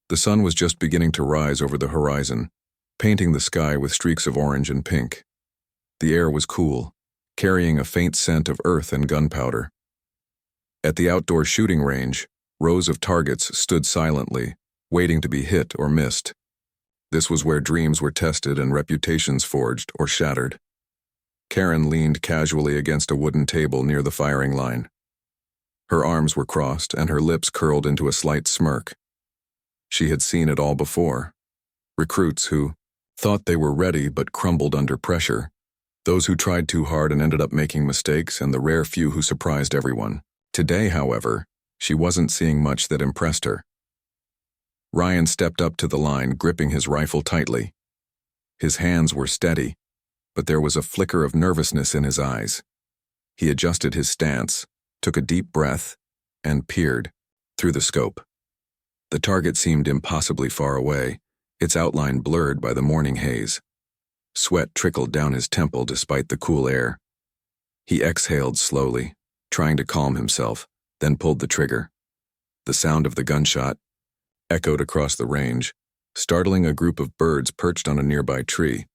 The sun was just beginning to rise over the horizon, painting the sky with streaks of orange and pink. The air was cool, carrying a faint scent of earth and gunpowder. At the outdoor shooting range, rows of targets stood silently, waiting to be hit or missed. This was where dreams were tested and reputations forged or shattered. Karen leaned casually against a wooden table near the firing line. Her arms were crossed and her lips curled into a slight smirk. She had seen it all before. Recruits who thought they were ready but crumbled under pressure, those who tried too hard and ended up making mistakes, and the rare few who surprised everyone. Today, however, she wasn't seeing much that impressed her. Ryan stepped up to the line, gripping his rifle tightly. His hands were steady, but there was a flicker of nervousness in his eyes. He adjusted his stance, took a deep breath, and peered through the scope. The target seemed impossibly far away, its outline blurred by the morning haze. Sweat trickled down his temple despite the cool air. He exhaled slowly, trying to calm himself, then pulled the trigger. The sound of the gunshot echoed across the range, startling a group of birds perched on a nearby tree.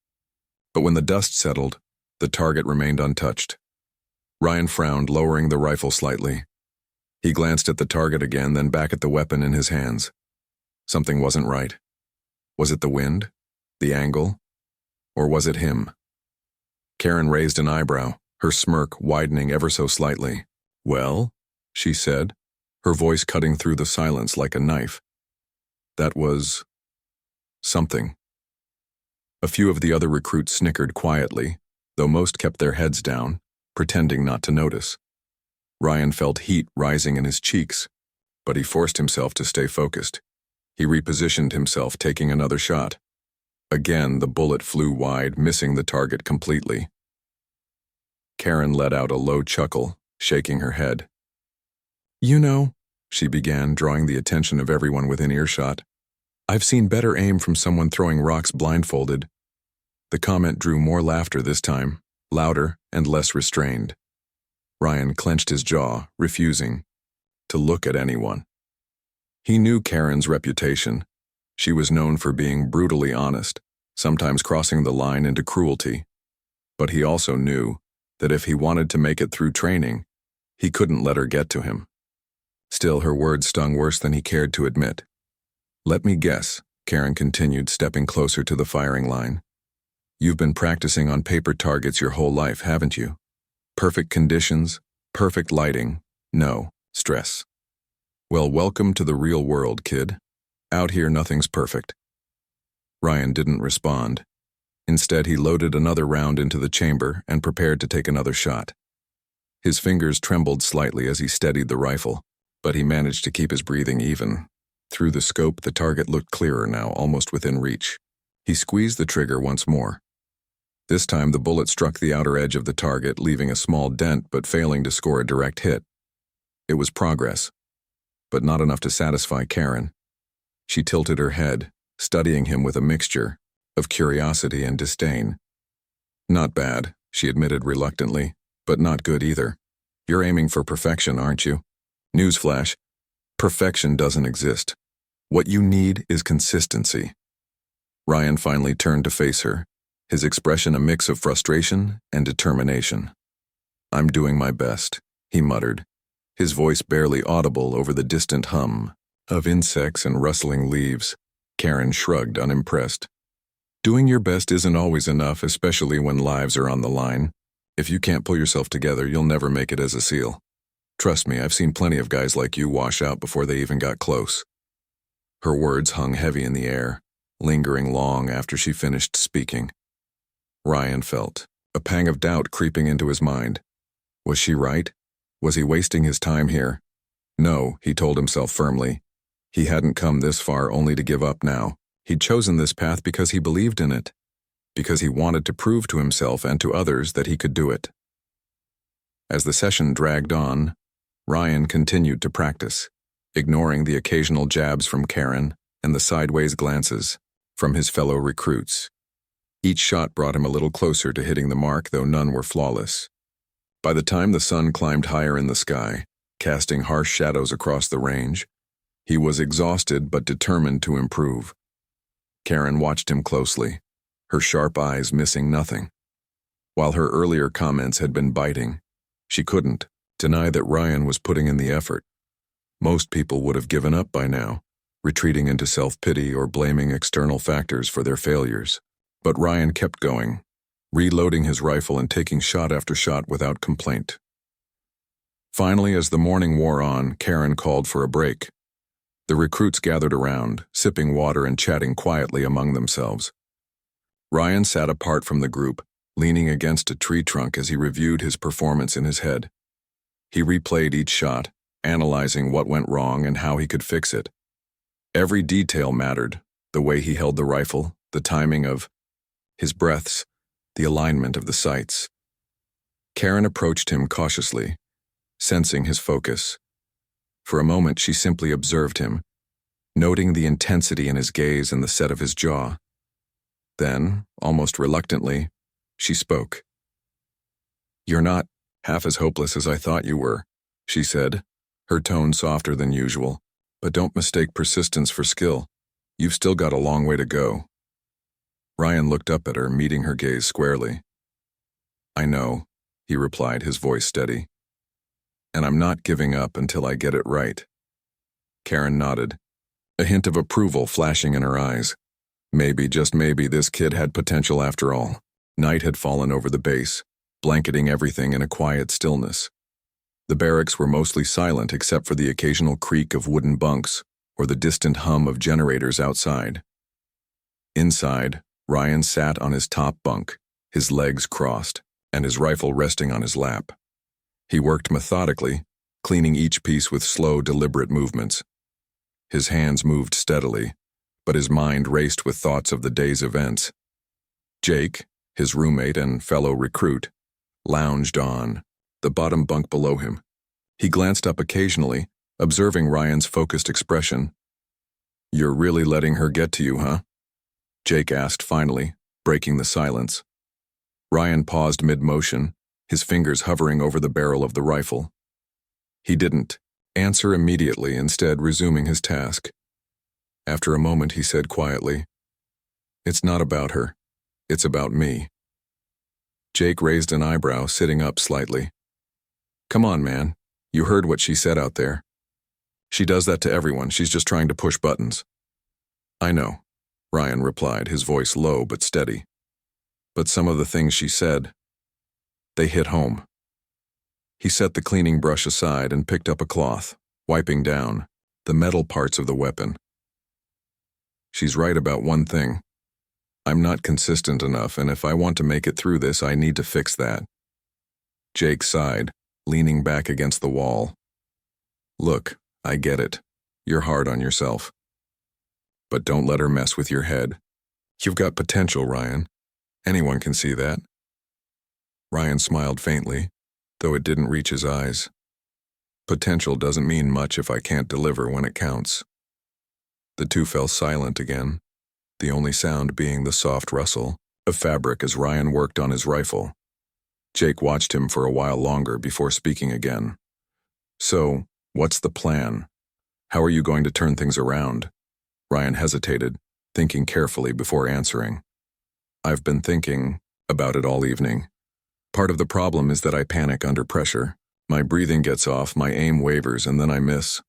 But when the dust settled, the target remained untouched. Ryan frowned, lowering the rifle slightly. He glanced at the target again, then back at the weapon in his hands. Something wasn't right. Was it the wind? The angle? Or was it him? Karen raised an eyebrow, her smirk widening ever so slightly. "Well?" she said, her voice cutting through the silence like a knife. That was something. A few of the other recruits snickered quietly, though most kept their heads down, pretending not to notice. Ryan felt heat rising in his cheeks, but he forced himself to stay focused. He repositioned himself, taking another shot. Again, the bullet flew wide, missing the target completely. Karen let out a low chuckle, shaking her head. "You know," she began, drawing the attention of everyone within earshot, "I've seen better aim from someone throwing rocks blindfolded." The comment drew more laughter this time, louder and less restrained. Ryan clenched his jaw, refusing to look at anyone. He knew Karen's reputation. She was known for being brutally honest, sometimes crossing the line into cruelty. But he also knew that if he wanted to make it through training, he couldn't let her get to him. Still, her words stung worse than he cared to admit. "Let me guess," Karen continued, stepping closer to the firing line. "You've been practicing on paper targets your whole life, haven't you? Perfect conditions, perfect lighting, no stress. Well, welcome to the real world, kid. Out here, nothing's perfect." Ryan didn't respond. Instead, he loaded another round into the chamber and prepared to take another shot. His fingers trembled slightly as he steadied the rifle, but he managed to keep his breathing even. Through the scope, the target looked clearer now, almost within reach. He squeezed the trigger once more. This time, the bullet struck the outer edge of the target, leaving a small dent but failing to score a direct hit. It was progress, but not enough to satisfy Karen. She tilted her head, studying him with a mixture of curiosity and disdain. "Not bad," she admitted reluctantly, "but not good either. You're aiming for perfection, aren't you? Newsflash, perfection doesn't exist. What you need is consistency." Ryan finally turned to face her, his expression a mix of frustration and determination. "I'm doing my best," he muttered, his voice barely audible over the distant hum of insects and rustling leaves. Karen shrugged, unimpressed. "Doing your best isn't always enough, especially when lives are on the line. If you can't pull yourself together, you'll never make it as a SEAL. Trust me, I've seen plenty of guys like you wash out before they even got close." Her words hung heavy in the air, lingering long after she finished speaking. Ryan felt a pang of doubt creeping into his mind. Was she right? Was he wasting his time here? No, he told himself firmly. He hadn't come this far only to give up now. He'd chosen this path because he believed in it, because he wanted to prove to himself and to others that he could do it. As the session dragged on, Ryan continued to practice, ignoring the occasional jabs from Karen and the sideways glances from his fellow recruits. Each shot brought him a little closer to hitting the mark, though none were flawless. By the time the sun climbed higher in the sky, casting harsh shadows across the range, He was exhausted but determined to improve. Karen watched him closely, her sharp eyes missing nothing. While her earlier comments had been biting, she couldn't deny that Ryan was putting in the effort. Most people would have given up by now, retreating into self-pity or blaming external factors for their failures. But Ryan kept going, reloading his rifle and taking shot after shot without complaint. Finally, as the morning wore on, Karen called for a break. The recruits gathered around, sipping water and chatting quietly among themselves. Ryan sat apart from the group, leaning against a tree trunk as he reviewed his performance in his head. He replayed each shot, analyzing what went wrong and how he could fix it. Every detail mattered: the way he held the rifle, the timing of his breaths, the alignment of the sights. Karen approached him cautiously, sensing his focus. For a moment, she simply observed him, noting the intensity in his gaze and the set of his jaw. Then, almost reluctantly, she spoke. "You're not half as hopeless as I thought you were," she said, her tone softer than usual. "But don't mistake persistence for skill. You've still got a long way to go." Ryan looked up at her, meeting her gaze squarely. "I know," he replied, his voice steady. "And I'm not giving up until I get it right." Karen nodded, a hint of approval flashing in her eyes. Maybe, just maybe, this kid had potential after all. Night had fallen over the base, blanketing everything in a quiet stillness. The barracks were mostly silent except for the occasional creak of wooden bunks or the distant hum of generators outside. Inside, Ryan sat on his top bunk, his legs crossed, and his rifle resting on his lap. He worked methodically, cleaning each piece with slow, deliberate movements. His hands moved steadily, but his mind raced with thoughts of the day's events. Jake, his roommate and fellow recruit, lounged on, the bottom bunk below him. He glanced up occasionally, observing Ryan's focused expression. "You're really letting her get to you, huh?" Jake asked finally, breaking the silence. Ryan paused mid-motion, his fingers hovering over the barrel of the rifle. He didn't answer immediately, instead resuming his task. After a moment, he said quietly, "It's not about her. It's about me." Jake raised an eyebrow, sitting up slightly. "Come on, man. You heard what she said out there. She does that to everyone. She's just trying to push buttons." "I know," Ryan replied, his voice low but steady. "But some of the things she said, they hit home." He set the cleaning brush aside and picked up a cloth, wiping down the metal parts of the weapon. "She's right about one thing. I'm not consistent enough, and if I want to make it through this, I need to fix that." Jake sighed, leaning back against the wall. "Look, I get it. You're hard on yourself. But don't let her mess with your head. You've got potential, Ryan. Anyone can see that." Ryan smiled faintly, though it didn't reach his eyes. "Potential doesn't mean much if I can't deliver when it counts." The two fell silent again, the only sound being the soft rustle of fabric as Ryan worked on his rifle. Jake watched him for a while longer before speaking again. "So, what's the plan? How are you going to turn things around?" Ryan hesitated, thinking carefully before answering. "I've been thinking about it all evening. Part of the problem is that I panic under pressure. My breathing gets off, my aim wavers, and then I miss.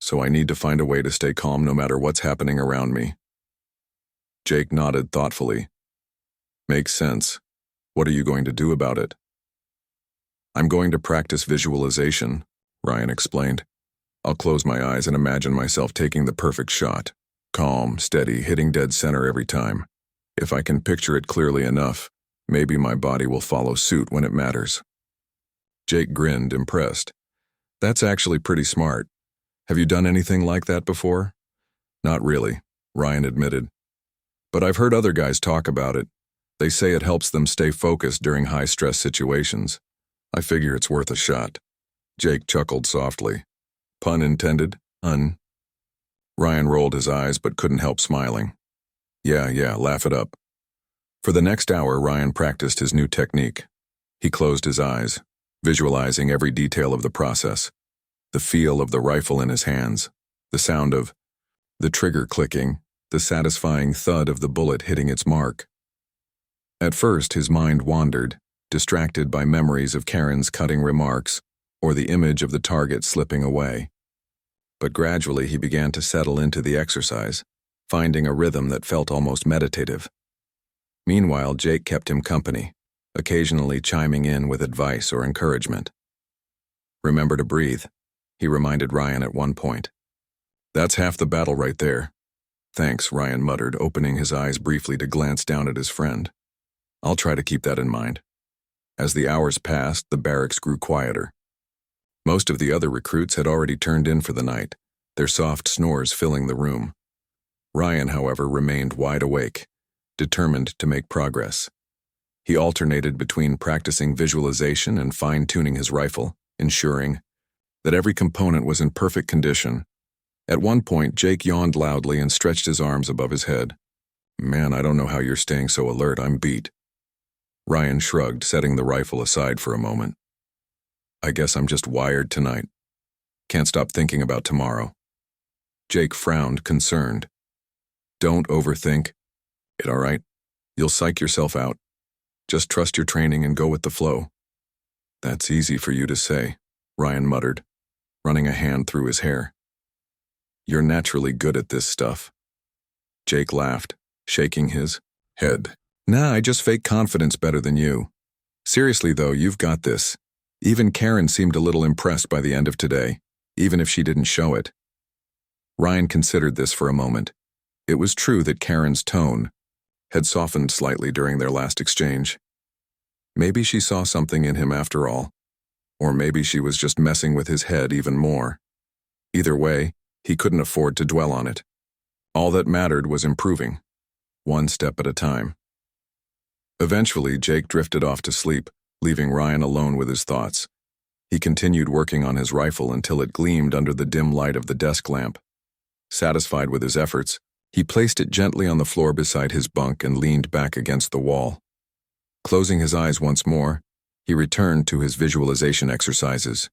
So I need to find a way to stay calm no matter what's happening around me." Jake nodded thoughtfully. "Makes sense. What are you going to do about it?" "I'm going to practice visualization," Ryan explained. "I'll close my eyes and imagine myself taking the perfect shot. Calm, steady, hitting dead center every time. If I can picture it clearly enough, maybe my body will follow suit when it matters." Jake grinned, impressed. "That's actually pretty smart. Have you done anything like that before?" "Not really," Ryan admitted. "But I've heard other guys talk about it. They say it helps them stay focused during high-stress situations. I figure it's worth a shot." Jake chuckled softly. "Pun intended, un." Ryan rolled his eyes but couldn't help smiling. Yeah, laugh it up." For the next hour, Ryan practiced his new technique. He closed his eyes, visualizing every detail of the process. The feel of the rifle in his hands, the The sound of the trigger clicking, the satisfying thud of the bullet hitting its mark. At first, his mind wandered, distracted by memories of Karen's cutting remarks or the image of the target slipping away. But gradually he began to settle into the exercise, finding a rhythm that felt almost meditative. Meanwhile, Jake kept him company, occasionally chiming in with advice or encouragement. "Remember to breathe," he reminded Ryan at one point. "That's half the battle right there." "Thanks," Ryan muttered, opening his eyes briefly to glance down at his friend. "I'll try to keep that in mind." As the hours passed, the barracks grew quieter. Most of the other recruits had already turned in for the night, their soft snores filling the room. Ryan, however, remained wide awake, determined to make progress. He alternated between practicing visualization and fine-tuning his rifle, ensuring that every component was in perfect condition. At one point, Jake yawned loudly and stretched his arms above his head. "Man, I don't know how you're staying so alert. I'm beat." Ryan shrugged, setting the rifle aside for a moment. "I guess I'm just wired tonight. Can't stop thinking about tomorrow." Jake frowned, concerned. "Don't overthink it, all right? You'll psych yourself out. Just trust your training and go with the flow." "That's easy for you to say," Ryan muttered, running a hand through his hair. "You're naturally good at this stuff." Jake laughed, shaking his head. "Nah, I just fake confidence better than you. Seriously though, you've got this. Even Karen seemed a little impressed by the end of today, even if she didn't show it." Ryan considered this for a moment. It was true that Karen's tone had softened slightly during their last exchange. Maybe she saw something in him after all, or maybe she was just messing with his head even more. Either way, he couldn't afford to dwell on it. All that mattered was improving, one step at a time. Eventually, Jake drifted off to sleep, leaving Ryan alone with his thoughts. He continued working on his rifle until it gleamed under the dim light of the desk lamp. Satisfied with his efforts, he placed it gently on the floor beside his bunk and leaned back against the wall. Closing his eyes once more, he returned to his visualization exercises.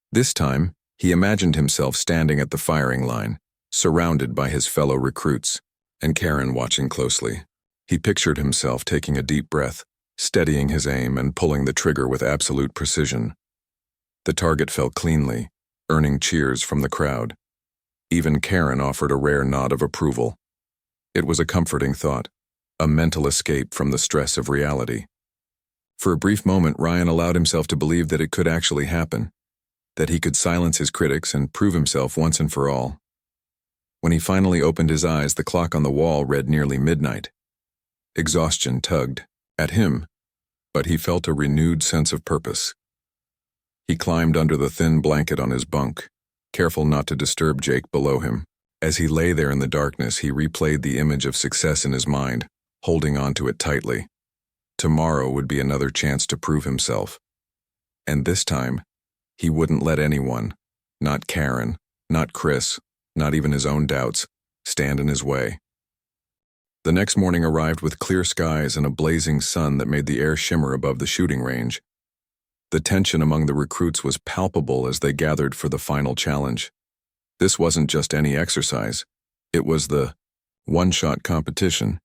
This time, he imagined himself standing at the firing line, surrounded by his fellow recruits, and Karen watching closely. He pictured himself taking a deep breath, steadying his aim and pulling the trigger with absolute precision. The target fell cleanly, earning cheers from the crowd. Even Karen offered a rare nod of approval. It was a comforting thought, a mental escape from the stress of reality. For a brief moment, Ryan allowed himself to believe that it could actually happen, that he could silence his critics and prove himself once and for all. When he finally opened his eyes, the clock on the wall read nearly midnight. Exhaustion tugged at him, but he felt a renewed sense of purpose. He climbed under the thin blanket on his bunk, careful not to disturb Jake below him. As he lay there in the darkness, he replayed the image of success in his mind, holding onto it tightly. Tomorrow would be another chance to prove himself. And this time, he wouldn't let anyone, not Karen, not Chris, not even his own doubts, stand in his way. The next morning arrived with clear skies and a blazing sun that made the air shimmer above the shooting range. The tension among the recruits was palpable as they gathered for the final challenge. This wasn't just any exercise. It was the one-shot competition,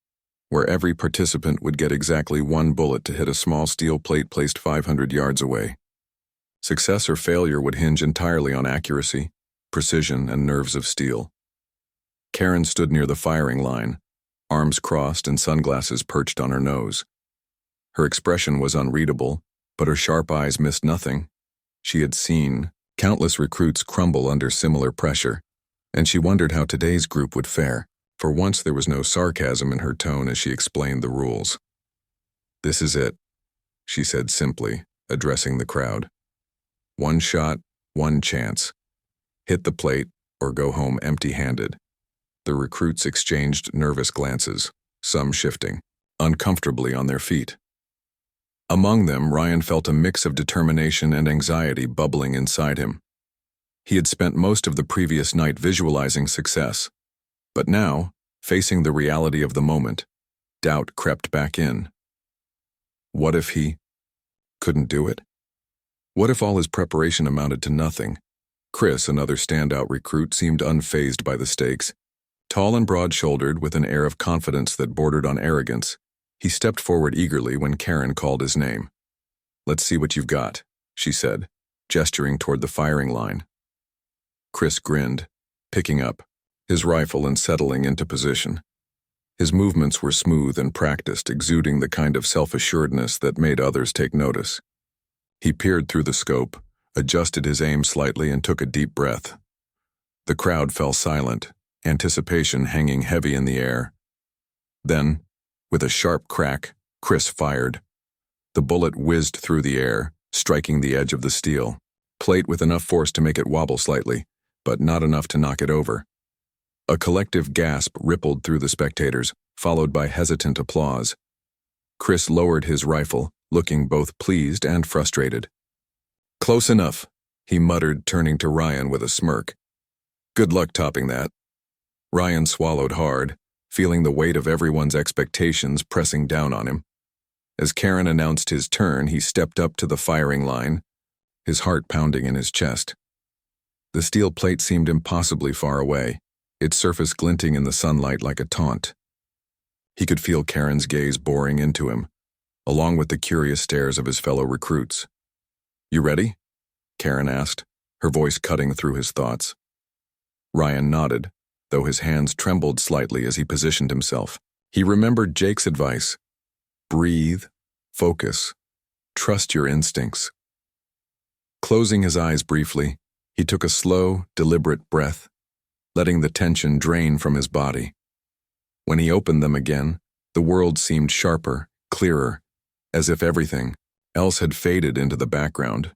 where every participant would get exactly one bullet to hit a small steel plate placed 500 yards away. Success or failure would hinge entirely on accuracy, precision, and nerves of steel. Karen stood near the firing line, arms crossed and sunglasses perched on her nose. Her expression was unreadable, but her sharp eyes missed nothing. She had seen countless recruits crumble under similar pressure, and she wondered how today's group would fare. For once there was no sarcasm in her tone as she explained the rules. "This is it," she said simply, addressing the crowd. "One shot, one chance. Hit the plate or go home empty-handed." The recruits exchanged nervous glances, some shifting uncomfortably on their feet. Among them, Ryan felt a mix of determination and anxiety bubbling inside him. He had spent most of the previous night visualizing success, but now, facing the reality of the moment, doubt crept back in. What if he couldn't do it? What if all his preparation amounted to nothing? Chris, another standout recruit, seemed unfazed by the stakes. Tall and broad-shouldered, with an air of confidence that bordered on arrogance, he stepped forward eagerly when Karen called his name. "Let's see what you've got," she said, gesturing toward the firing line. Chris grinned, picking up his rifle and settling into position. His movements were smooth and practiced, exuding the kind of self-assuredness that made others take notice. He peered through the scope, adjusted his aim slightly, and took a deep breath. The crowd fell silent, anticipation hanging heavy in the air. Then, with a sharp crack, Chris fired. The bullet whizzed through the air, striking the edge of the steel plate with enough force to make it wobble slightly, but not enough to knock it over. A collective gasp rippled through the spectators, followed by hesitant applause. Chris lowered his rifle, looking both pleased and frustrated. "Close enough," he muttered, turning to Ryan with a smirk. "Good luck topping that." Ryan swallowed hard, feeling the weight of everyone's expectations pressing down on him. As Karen announced his turn, he stepped up to the firing line, his heart pounding in his chest. The steel plate seemed impossibly far away, its surface glinting in the sunlight like a taunt. He could feel Karen's gaze boring into him, along with the curious stares of his fellow recruits. "You ready?" Karen asked, her voice cutting through his thoughts. Ryan nodded, though his hands trembled slightly as he positioned himself. He remembered Jake's advice: breathe, focus, trust your instincts. Closing his eyes briefly, he took a slow, deliberate breath, letting the tension drain from his body. When he opened them again, the world seemed sharper, clearer, as if everything else had faded into the background.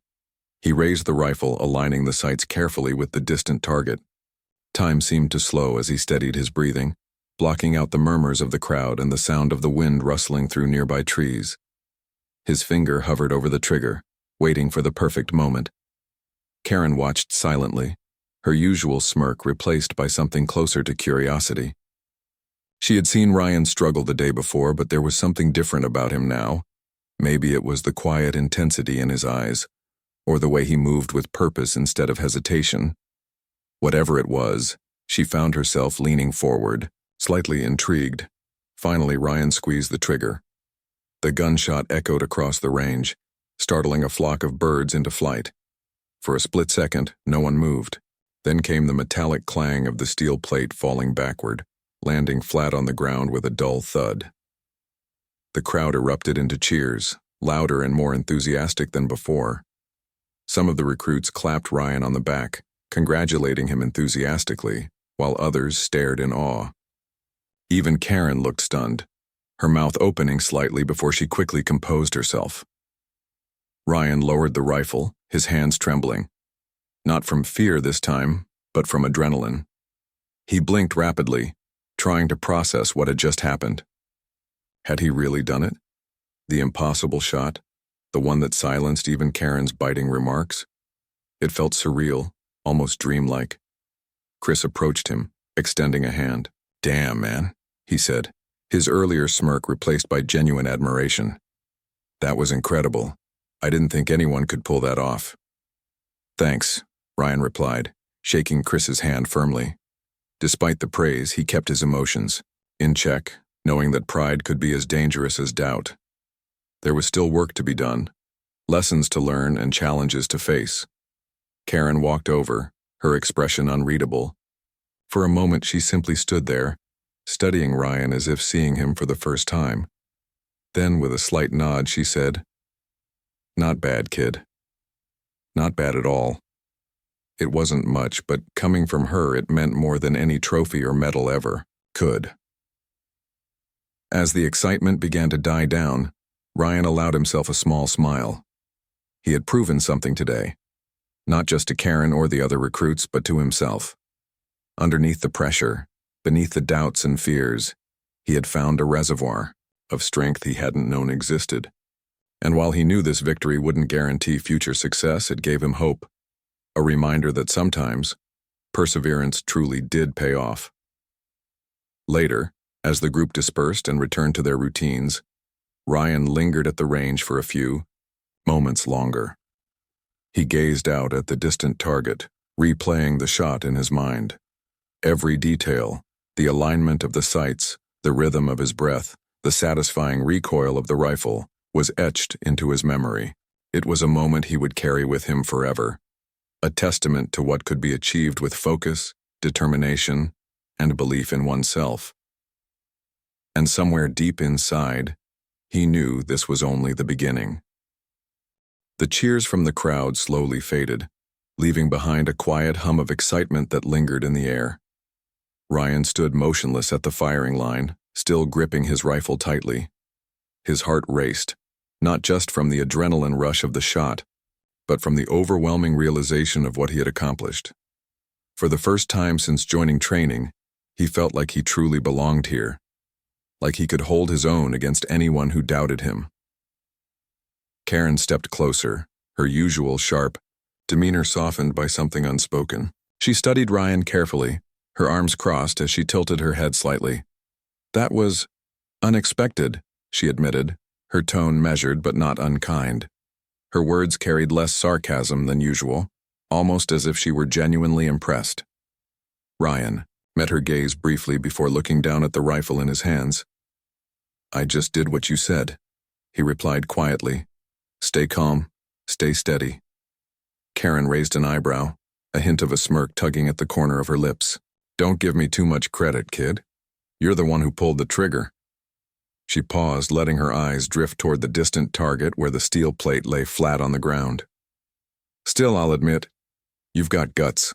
He raised the rifle, aligning the sights carefully with the distant target. Time seemed to slow as he steadied his breathing, blocking out the murmurs of the crowd and the sound of the wind rustling through nearby trees. His finger hovered over the trigger, waiting for the perfect moment. Karen watched silently, her usual smirk replaced by something closer to curiosity. She had seen Ryan struggle the day before, but there was something different about him now. Maybe it was the quiet intensity in his eyes, or the way he moved with purpose instead of hesitation. Whatever it was, she found herself leaning forward, slightly intrigued. Finally, Ryan squeezed the trigger. The gunshot echoed across the range, startling a flock of birds into flight. For a split second, no one moved. Then came the metallic clang of the steel plate falling backward, landing flat on the ground with a dull thud. The crowd erupted into cheers, louder and more enthusiastic than before. Some of the recruits clapped Ryan on the back, congratulating him enthusiastically, while others stared in awe. Even Karen looked stunned, her mouth opening slightly before she quickly composed herself. Ryan lowered the rifle, his hands trembling. Not from fear this time, but from adrenaline. He blinked rapidly, trying to process what had just happened. Had he really done it? The impossible shot? The one that silenced even Karen's biting remarks? It felt surreal, almost dreamlike. Chris approached him, extending a hand. "Damn, man," he said, his earlier smirk replaced by genuine admiration. "That was incredible. I didn't think anyone could pull that off." "Thanks," Ryan replied, shaking Chris's hand firmly. Despite the praise, he kept his emotions in check, knowing that pride could be as dangerous as doubt. There was still work to be done, lessons to learn and challenges to face. Karen walked over, her expression unreadable. For a moment she simply stood there, studying Ryan as if seeing him for the first time. Then, with a slight nod, she said, "Not bad, kid. Not bad at all." It wasn't much, but coming from her it meant more than any trophy or medal ever could. As the excitement began to die down, Ryan allowed himself a small smile. He had proven something today, not just to Karen or the other recruits, but to himself. Underneath the pressure, beneath the doubts and fears, he had found a reservoir of strength he hadn't known existed. And while he knew this victory wouldn't guarantee future success, it gave him hope, a reminder that sometimes perseverance truly did pay off. Later, as the group dispersed and returned to their routines, Ryan lingered at the range for a few moments longer. He gazed out at the distant target, replaying the shot in his mind. Every detail, the alignment of the sights, the rhythm of his breath, the satisfying recoil of the rifle, was etched into his memory. It was a moment he would carry with him forever, a testament to what could be achieved with focus, determination, and belief in oneself. And somewhere deep inside, he knew this was only the beginning. The cheers from the crowd slowly faded, leaving behind a quiet hum of excitement that lingered in the air. Ryan stood motionless at the firing line, still gripping his rifle tightly. His heart raced, not just from the adrenaline rush of the shot, but from the overwhelming realization of what he had accomplished. For the first time since joining training, he felt like he truly belonged here, like he could hold his own against anyone who doubted him. Karen stepped closer, her usual sharp demeanor softened by something unspoken. She studied Ryan carefully, her arms crossed as she tilted her head slightly. "That was unexpected," she admitted, her tone measured but not unkind. Her words carried less sarcasm than usual, almost as if she were genuinely impressed. Ryan met her gaze briefly before looking down at the rifle in his hands. "I just did what you said," he replied quietly. "Stay calm, stay steady." Karen raised an eyebrow, a hint of a smirk tugging at the corner of her lips. "Don't give me too much credit, kid. You're the one who pulled the trigger." She paused, letting her eyes drift toward the distant target where the steel plate lay flat on the ground. "Still, I'll admit, you've got guts.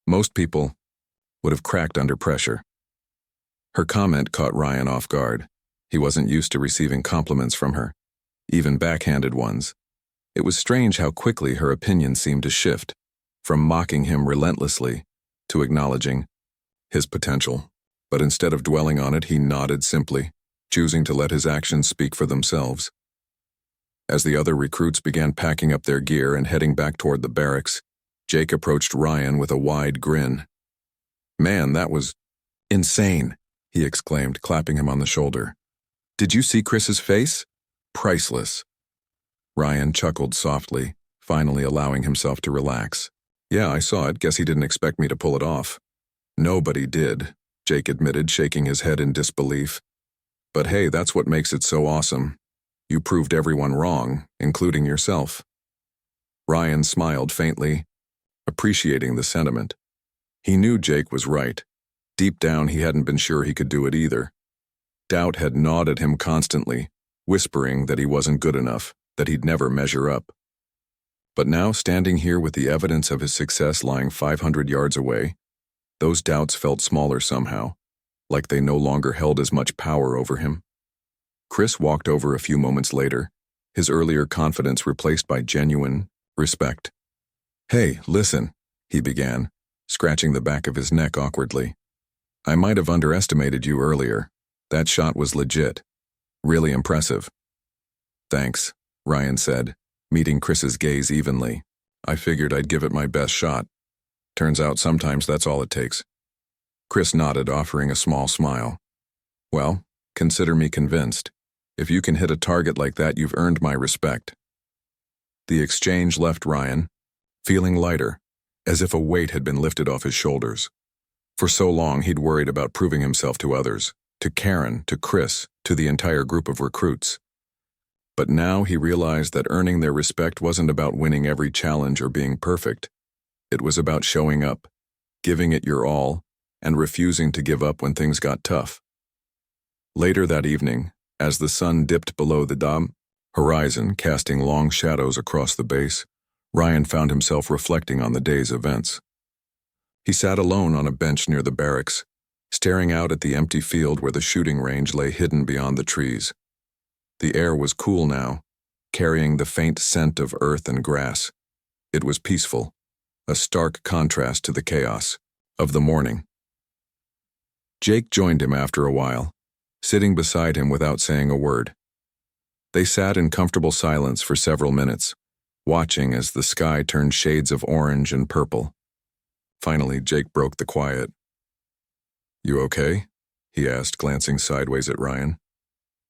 Most people would have cracked under pressure." Her comment caught Ryan off guard. He wasn't used to receiving compliments from her, even backhanded ones. It was strange how quickly her opinion seemed to shift, from mocking him relentlessly to acknowledging his potential. But instead of dwelling on it, he nodded simply, choosing to let his actions speak for themselves. As the other recruits began packing up their gear and heading back toward the barracks, Jake approached Ryan with a wide grin. "Man, that was insane," he exclaimed, clapping him on the shoulder. "Did you see Chris's face? Priceless." Ryan chuckled softly, finally allowing himself to relax. "Yeah, I saw it. Guess he didn't expect me to pull it off." "Nobody did," Jake admitted, shaking his head in disbelief. "But hey, that's what makes it so awesome. You proved everyone wrong, including yourself." Ryan smiled faintly, appreciating the sentiment. He knew Jake was right. Deep down, he hadn't been sure he could do it either. Doubt had gnawed at him constantly, whispering that he wasn't good enough, that he'd never measure up. But now, standing here with the evidence of his success lying 500 yards away, those doubts felt smaller somehow, like they no longer held as much power over him. Chris walked over a few moments later, his earlier confidence replaced by genuine respect. "Hey, listen," he began, scratching the back of his neck awkwardly. "I might have underestimated you earlier. That shot was legit. Really impressive." "Thanks," Ryan said, meeting Chris's gaze evenly. "I figured I'd give it my best shot. Turns out sometimes that's all it takes." Chris nodded, offering a small smile. "Well, consider me convinced. If you can hit a target like that, you've earned my respect." The exchange left Ryan feeling lighter, as if a weight had been lifted off his shoulders. For so long, he'd worried about proving himself to others, to Karen, to Chris, to the entire group of recruits. But now he realized that earning their respect wasn't about winning every challenge or being perfect. It was about showing up, giving it your all, and refusing to give up when things got tough. Later that evening, as the sun dipped below the horizon, casting long shadows across the base, Ryan found himself reflecting on the day's events. He sat alone on a bench near the barracks, staring out at the empty field where the shooting range lay hidden beyond the trees. The air was cool now, carrying the faint scent of earth and grass. It was peaceful, a stark contrast to the chaos of the morning. Jake joined him after a while, sitting beside him without saying a word. They sat in comfortable silence for several minutes, watching as the sky turned shades of orange and purple. Finally, Jake broke the quiet. "You okay?" he asked, glancing sideways at Ryan.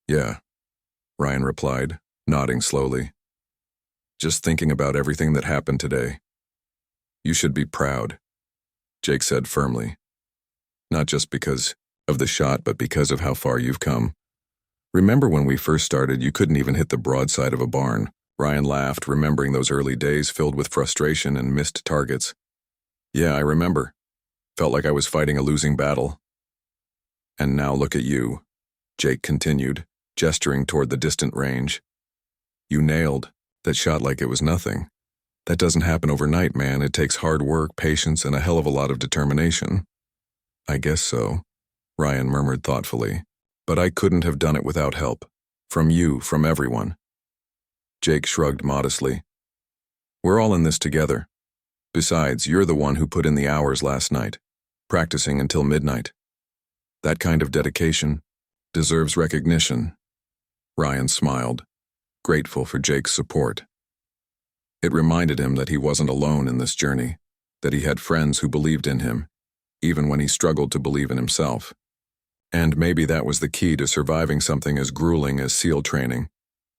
"Yeah," Ryan replied, nodding slowly. "Just thinking about everything that happened today." You should be proud, Jake said firmly. Not just because of the shot, but because of how far you've come. Remember when we first started, you couldn't even hit the broadside of a barn. Ryan laughed, remembering those early days filled with frustration and missed targets. Yeah, I remember. Felt like I was fighting a losing battle. And now look at you, Jake continued, gesturing toward the distant range. You nailed that shot like it was nothing. That doesn't happen overnight, man. It takes hard work, patience, and a hell of a lot of determination. I guess so, Ryan murmured thoughtfully. But I couldn't have done it without help. From you, from everyone. Jake shrugged modestly. We're all in this together. Besides, you're the one who put in the hours last night, practicing until midnight. That kind of dedication deserves recognition. Ryan smiled, grateful for Jake's support. It reminded him that he wasn't alone in this journey, that he had friends who believed in him, even when he struggled to believe in himself. And maybe that was the key to surviving something as grueling as SEAL training,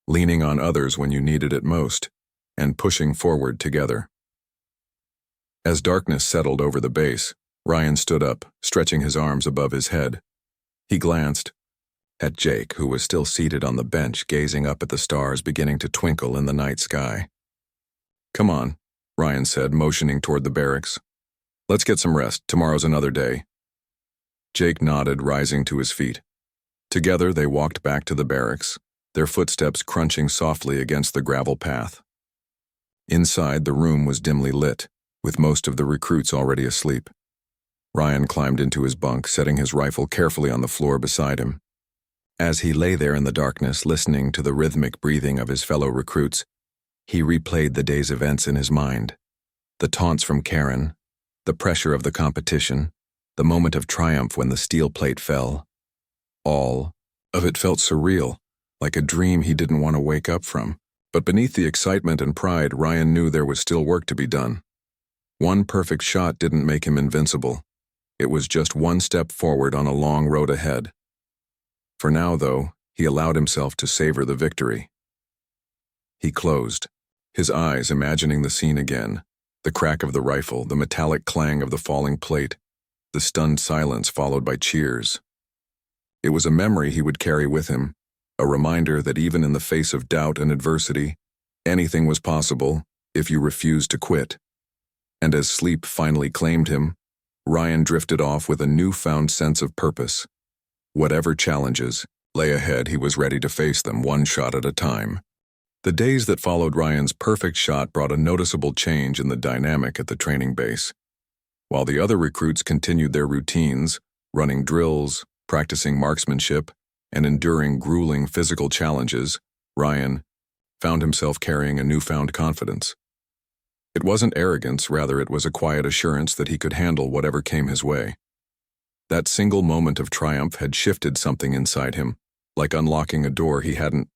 leaning on others when you needed it most, and pushing forward together. As darkness settled over the base, Ryan stood up, stretching his arms above his head. He glanced at Jake, who was still seated on the bench, gazing up at the stars beginning to twinkle in the night sky. Come on, Ryan said, motioning toward the barracks. Let's get some rest. Tomorrow's another day. Jake nodded, rising to his feet. Together they walked back to the barracks, their footsteps crunching softly against the gravel path. Inside, the room was dimly lit, with most of the recruits already asleep. Ryan climbed into his bunk, setting his rifle carefully on the floor beside him. As he lay there in the darkness, listening to the rhythmic breathing of his fellow recruits, he replayed the day's events in his mind. The taunts from Karen, the pressure of the competition, the moment of triumph when the steel plate fell. All of it felt surreal, like a dream he didn't want to wake up from. But beneath the excitement and pride, Ryan knew there was still work to be done. One perfect shot didn't make him invincible. It was just one step forward on a long road ahead. For now, though, he allowed himself to savor the victory. He closed, his eyes imagining the scene again, the crack of the rifle, the metallic clang of the falling plate, the stunned silence followed by cheers. It was a memory he would carry with him, a reminder that even in the face of doubt and adversity, anything was possible if you refused to quit. And as sleep finally claimed him, Ryan drifted off with a newfound sense of purpose. Whatever challenges lay ahead, he was ready to face them one shot at a time. The days that followed Ryan's perfect shot brought a noticeable change in the dynamic at the training base. While the other recruits continued their routines, running drills, practicing marksmanship, and enduring grueling physical challenges, Ryan found himself carrying a newfound confidence. It wasn't arrogance, rather it was a quiet assurance that he could handle whatever came his way. That single moment of triumph had shifted something inside him, like unlocking a door he hadn't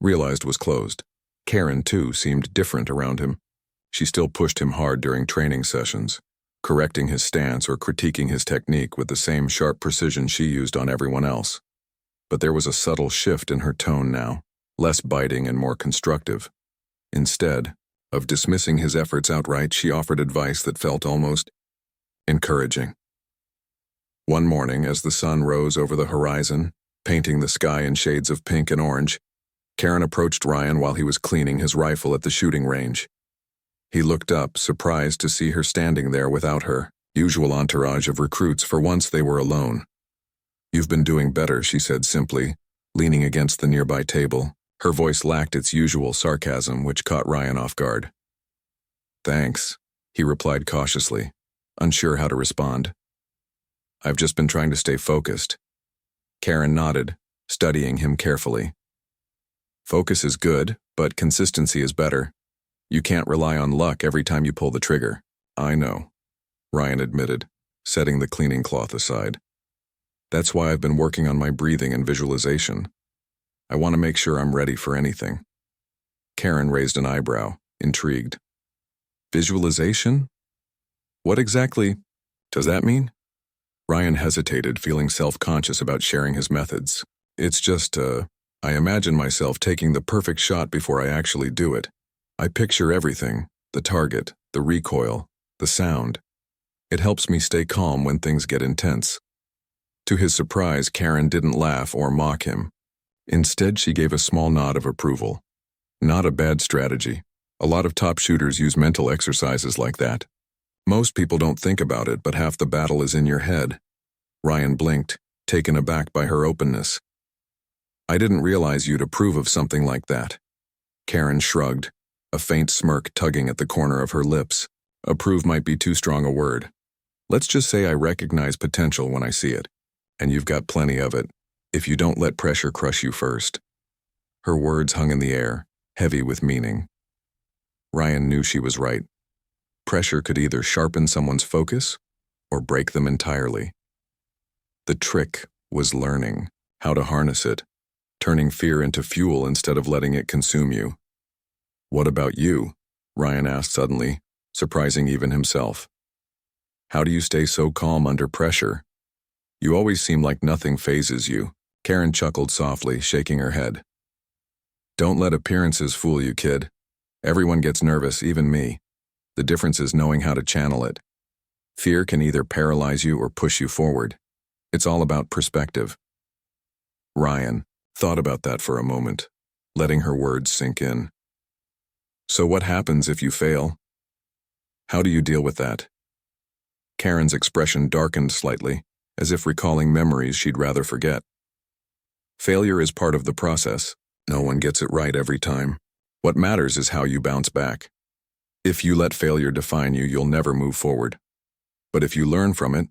realized was closed. Karen, too, seemed different around him. She still pushed him hard during training sessions, correcting his stance or critiquing his technique with the same sharp precision she used on everyone else. But there was a subtle shift in her tone now, less biting and more constructive. Instead of dismissing his efforts outright, she offered advice that felt almost encouraging. One morning, as the sun rose over the horizon, painting the sky in shades of pink and orange, Karen approached Ryan while he was cleaning his rifle at the shooting range. He looked up, surprised to see her standing there without her usual entourage of recruits. For once they were alone. "You've been doing better," she said simply, leaning against the nearby table. Her voice lacked its usual sarcasm, which caught Ryan off guard. "Thanks," he replied cautiously, unsure how to respond. "I've just been trying to stay focused." Karen nodded, studying him carefully. "Focus is good, but consistency is better. You can't rely on luck every time you pull the trigger." "I know," Ryan admitted, setting the cleaning cloth aside. "That's why I've been working on my breathing and visualization. I want to make sure I'm ready for anything." Karen raised an eyebrow, intrigued. "Visualization? What exactly does that mean?" Ryan hesitated, feeling self-conscious about sharing his methods. "It's just, I imagine myself taking the perfect shot before I actually do it. I picture everything, the target, the recoil, The sound. It helps me stay calm when things get intense. To his surprise, Karen didn't laugh or mock him. Instead, she gave a small nod of approval. Not a bad strategy. A lot of top shooters use mental exercises like that. Most people don't think about it, but half the battle is in your head. Ryan blinked, taken aback by her openness. I didn't realize you'd approve of something like that. Karen shrugged, a faint smirk tugging at the corner of her lips. Approve might be too strong a word. Let's just say I recognize potential when I see it, and you've got plenty of it, if you don't let pressure crush you first. Her words hung in the air, heavy with meaning. Ryan knew she was right. Pressure could either sharpen someone's focus or break them entirely. The trick was learning how to harness it, turning fear into fuel instead of letting it consume you. What about you? Ryan asked suddenly, surprising even himself. How do you stay so calm under pressure? You always seem like nothing phases you. Karen chuckled softly, shaking her head. Don't let appearances fool you, kid. Everyone gets nervous, even me. The difference is knowing how to channel it. Fear can either paralyze you or push you forward. It's all about perspective. Ryan thought about that for a moment, letting her words sink in. So what happens if you fail? How do you deal with that? Karen's expression darkened slightly, as if recalling memories she'd rather forget. Failure is part of the process. No one gets it right every time. What matters is how you bounce back. If you let failure define you, you'll never move forward. But if you learn from it,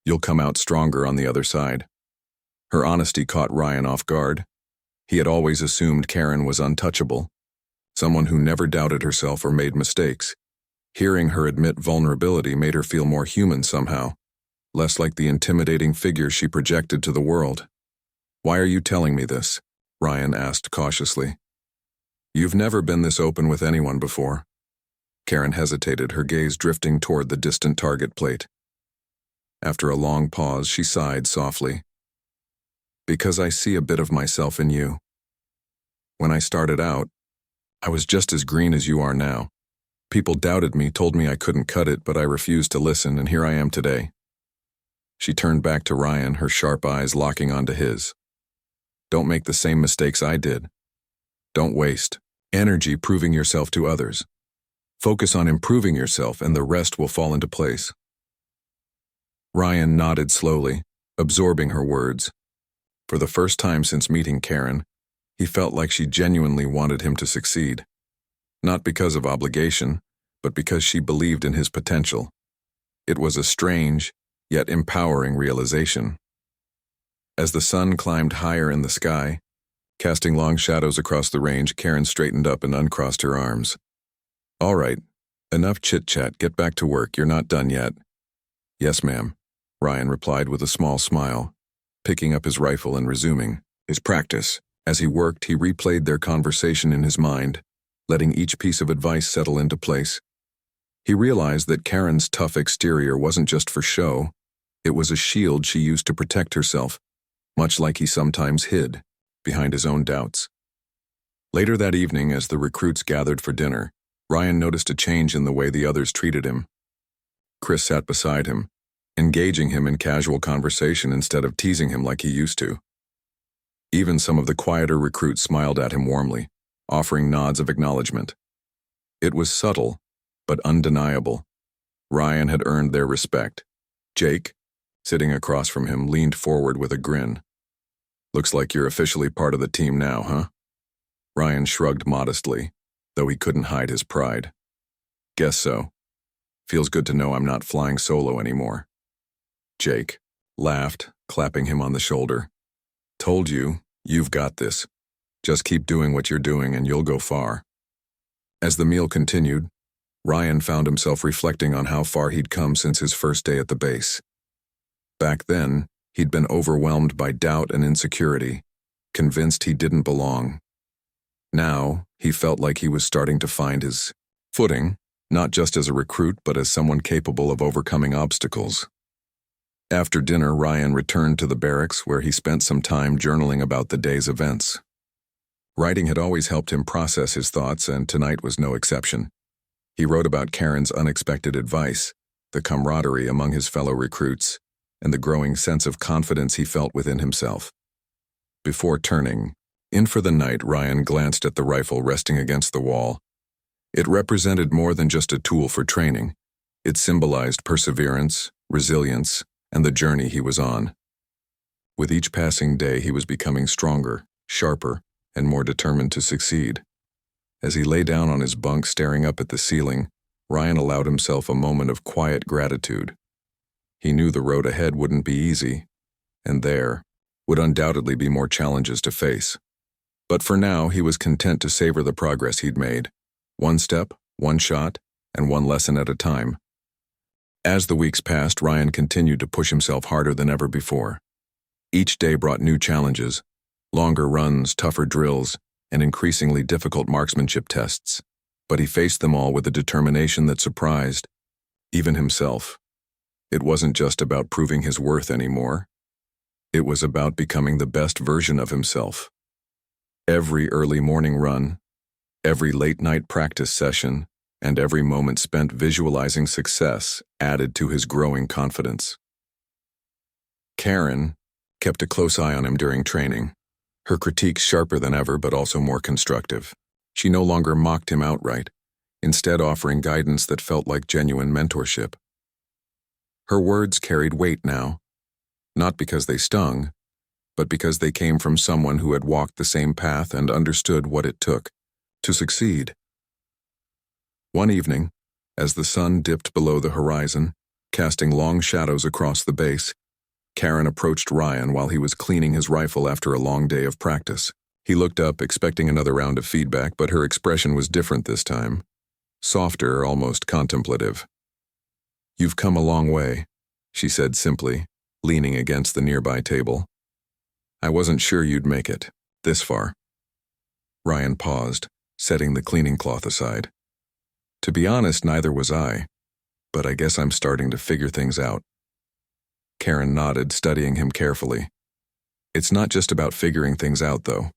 you'll come out stronger on the other side. Her honesty caught Ryan off guard. He had always assumed Karen was untouchable, someone who never doubted herself or made mistakes. Hearing her admit vulnerability made her feel more human somehow, less like the intimidating figure she projected to the world. Why are you telling me this? Ryan asked cautiously. You've never been this open with anyone before. Karen hesitated, her gaze drifting toward the distant target plate. After a long pause, she sighed softly. Because I see a bit of myself in you. When I started out, I was just as green as you are now. People doubted me, told me I couldn't cut it, but I refused to listen, and here I am today. She turned back to Ryan, her sharp eyes locking onto his. Don't make the same mistakes I did. Don't waste energy proving yourself to others. Focus on improving yourself, and the rest will fall into place. Ryan nodded slowly, absorbing her words. For the first time since meeting Karen, he felt like she genuinely wanted him to succeed. Not because of obligation, but because she believed in his potential. It was a strange, yet empowering realization. As the sun climbed higher in the sky, casting long shadows across the range, Karen straightened up and uncrossed her arms. All right, enough chit-chat, get back to work, you're not done yet. Yes, ma'am, Ryan replied with a small smile, picking up his rifle and resuming his practice. As he worked, he replayed their conversation in his mind, letting each piece of advice settle into place. He realized that Karen's tough exterior wasn't just for show, it was a shield she used to protect herself, much like he sometimes hid behind his own doubts. Later that evening, as the recruits gathered for dinner, Ryan noticed a change in the way the others treated him. Chris sat beside him, engaging him in casual conversation instead of teasing him like he used to. Even some of the quieter recruits smiled at him warmly, offering nods of acknowledgement. It was subtle, but undeniable. Ryan had earned their respect. Jake, sitting across from him, leaned forward with a grin. Looks like you're officially part of the team now, huh? Ryan shrugged modestly, though he couldn't hide his pride. Guess so. Feels good to know I'm not flying solo anymore. Jake laughed, clapping him on the shoulder. Told you, you've got this. Just keep doing what you're doing and you'll go far. As the meal continued, Ryan found himself reflecting on how far he'd come since his first day at the base. Back then, he'd been overwhelmed by doubt and insecurity, convinced he didn't belong. Now, he felt like he was starting to find his footing, not just as a recruit, but as someone capable of overcoming obstacles. After dinner, Ryan returned to the barracks where he spent some time journaling about the day's events. Writing had always helped him process his thoughts, and tonight was no exception. He wrote about Karen's unexpected advice, the camaraderie among his fellow recruits, and the growing sense of confidence he felt within himself. Before turning in for the night, Ryan glanced at the rifle resting against the wall. It represented more than just a tool for training. It symbolized perseverance, resilience, and the journey he was on. With each passing day, he was becoming stronger, sharper, and more determined to succeed. As he lay down on his bunk staring up at the ceiling, Ryan allowed himself a moment of quiet gratitude. He knew the road ahead wouldn't be easy, and there would undoubtedly be more challenges to face. But for now, he was content to savor the progress he'd made, one step, one shot, and one lesson at a time. As the weeks passed, Ryan continued to push himself harder than ever before. Each day brought new challenges, longer runs, tougher drills, and increasingly difficult marksmanship tests. But he faced them all with a determination that surprised even himself. It wasn't just about proving his worth anymore. It was about becoming the best version of himself. Every early morning run, every late-night practice session, and every moment spent visualizing success added to his growing confidence. Karen kept a close eye on him during training, her critiques sharper than ever but also more constructive. She no longer mocked him outright, instead offering guidance that felt like genuine mentorship. Her words carried weight now, not because they stung, but because they came from someone who had walked the same path and understood what it took to succeed. One evening, as the sun dipped below the horizon, casting long shadows across the base, Karen approached Ryan while he was cleaning his rifle after a long day of practice. He looked up, expecting another round of feedback, but her expression was different this time. Softer, almost contemplative. "You've come a long way," she said simply, leaning against the nearby table. "I wasn't sure you'd make it this far." Ryan paused, setting the cleaning cloth aside. "To be honest, neither was I, but I guess I'm starting to figure things out." Karen nodded, studying him carefully. "It's not just about figuring things out, though.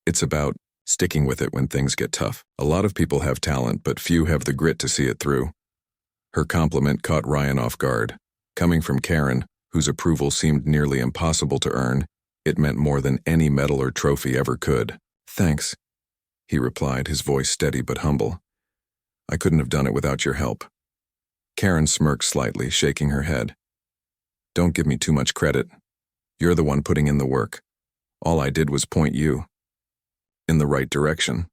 It's about sticking with it when things get tough. A lot of people have talent, but few have the grit to see it through." Her compliment caught Ryan off guard. Coming from Karen, whose approval seemed nearly impossible to earn, it meant more than any medal or trophy ever could. "Thanks," he replied, his voice steady but humble. "I couldn't have done it without your help." Karen smirked slightly, shaking her head. "Don't give me too much credit. You're the one putting in the work. All I did was point you in the right direction."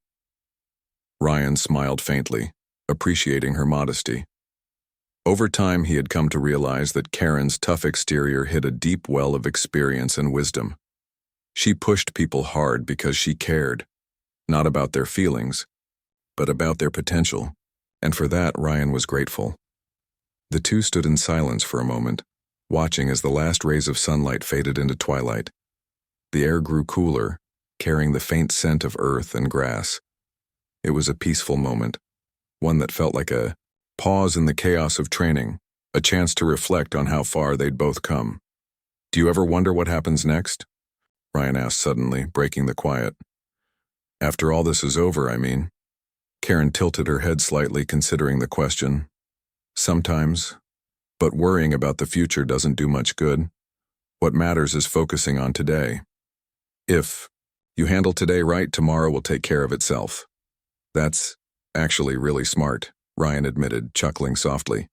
Ryan smiled faintly, appreciating her modesty. Over time, he had come to realize that Karen's tough exterior hid a deep well of experience and wisdom. She pushed people hard because she cared, not about their feelings, but about their potential, and for that Ryan was grateful. The two stood in silence for a moment, watching as the last rays of sunlight faded into twilight. The air grew cooler, carrying the faint scent of earth and grass. It was a peaceful moment, one that felt like a pause in the chaos of training, a chance to reflect on how far they'd both come. "Do you ever wonder what happens next?" Ryan asked suddenly, breaking the quiet. "After all this is over, I mean." Karen tilted her head slightly, considering the question. "Sometimes, but worrying about the future doesn't do much good. What matters is focusing on today. If you handle today right, tomorrow will take care of itself." "That's actually really smart," Ryan admitted, chuckling softly.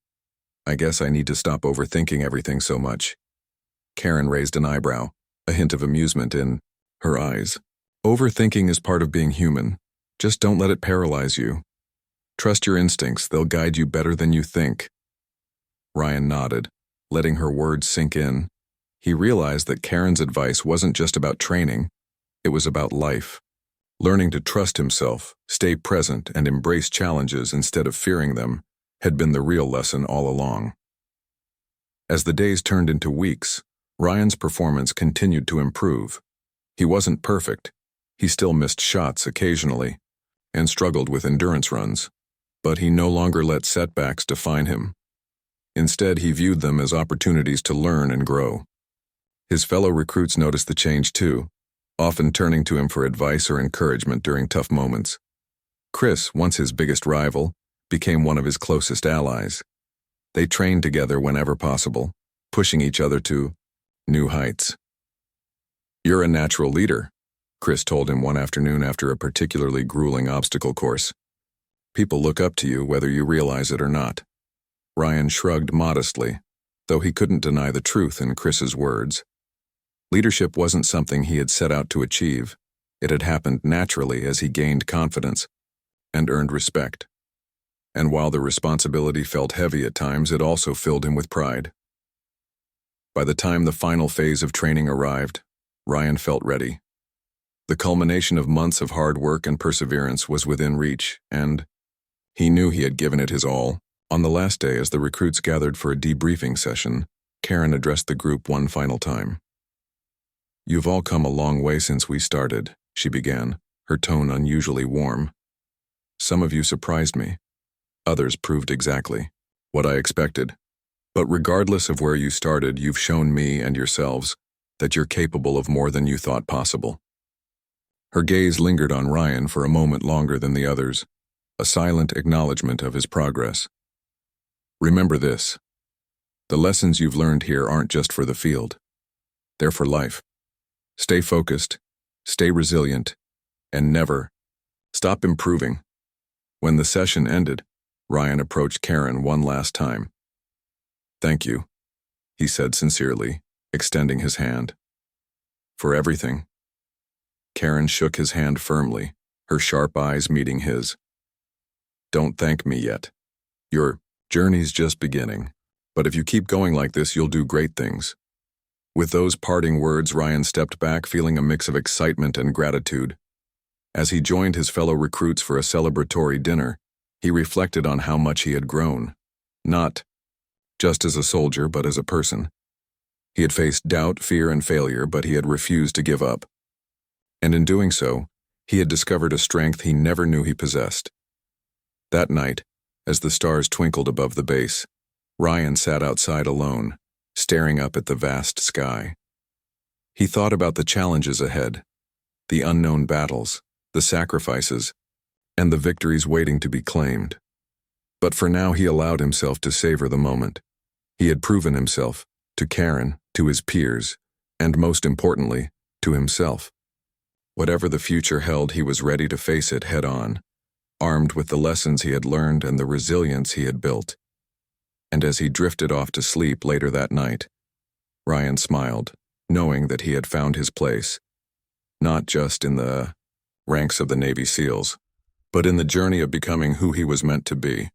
"I guess I need to stop overthinking everything so much." Karen raised an eyebrow, a hint of amusement in her eyes. "Overthinking is part of being human. Just don't let it paralyze you. Trust your instincts, they'll guide you better than you think." Ryan nodded, letting her words sink in. He realized that Karen's advice wasn't just about training, it was about life. Learning to trust himself, stay present, and embrace challenges instead of fearing them had been the real lesson all along. As the days turned into weeks, Ryan's performance continued to improve. He wasn't perfect. He still missed shots occasionally and struggled with endurance runs, but he no longer let setbacks define him. Instead, he viewed them as opportunities to learn and grow. His fellow recruits noticed the change too, often turning to him for advice or encouragement during tough moments. Chris, once his biggest rival, became one of his closest allies. They trained together whenever possible, pushing each other to new heights. "You're a natural leader," Chris told him one afternoon after a particularly grueling obstacle course. "People look up to you whether you realize it or not." Ryan shrugged modestly, though he couldn't deny the truth in Chris's words. Leadership wasn't something he had set out to achieve. It had happened naturally as he gained confidence and earned respect. And while the responsibility felt heavy at times, it also filled him with pride. By the time the final phase of training arrived, Ryan felt ready. The culmination of months of hard work and perseverance was within reach, and he knew he had given it his all. On the last day, as the recruits gathered for a debriefing session, Karen addressed the group one final time. "You've all come a long way since we started," she began, her tone unusually warm. "Some of you surprised me. Others proved exactly what I expected. But regardless of where you started, you've shown me and yourselves that you're capable of more than you thought possible." Her gaze lingered on Ryan for a moment longer than the others, a silent acknowledgement of his progress. "Remember this. The lessons you've learned here aren't just for the field. They're for life. Stay focused, stay resilient, and never stop improving." When the session ended, Ryan approached Karen one last time. "Thank you," he said sincerely, extending his hand. "For everything." Karen shook his hand firmly, her sharp eyes meeting his. "Don't thank me yet. Your journey's just beginning. But if you keep going like this, you'll do great things." With those parting words, Ryan stepped back, feeling a mix of excitement and gratitude. As he joined his fellow recruits for a celebratory dinner, he reflected on how much he had grown. Not just as a soldier, but as a person. He had faced doubt, fear, and failure, but he had refused to give up. And in doing so, he had discovered a strength he never knew he possessed. That night, as the stars twinkled above the base, Ryan sat outside alone, staring up at the vast sky. He thought about the challenges ahead, the unknown battles, the sacrifices, and the victories waiting to be claimed. But for now, he allowed himself to savor the moment. He had proven himself, to Karen, to his peers, and most importantly, to himself. Whatever the future held, he was ready to face it head on, armed with the lessons he had learned and the resilience he had built. And as he drifted off to sleep later that night, Ryan smiled, knowing that he had found his place, not just in the ranks of the Navy SEALs, but in the journey of becoming who he was meant to be.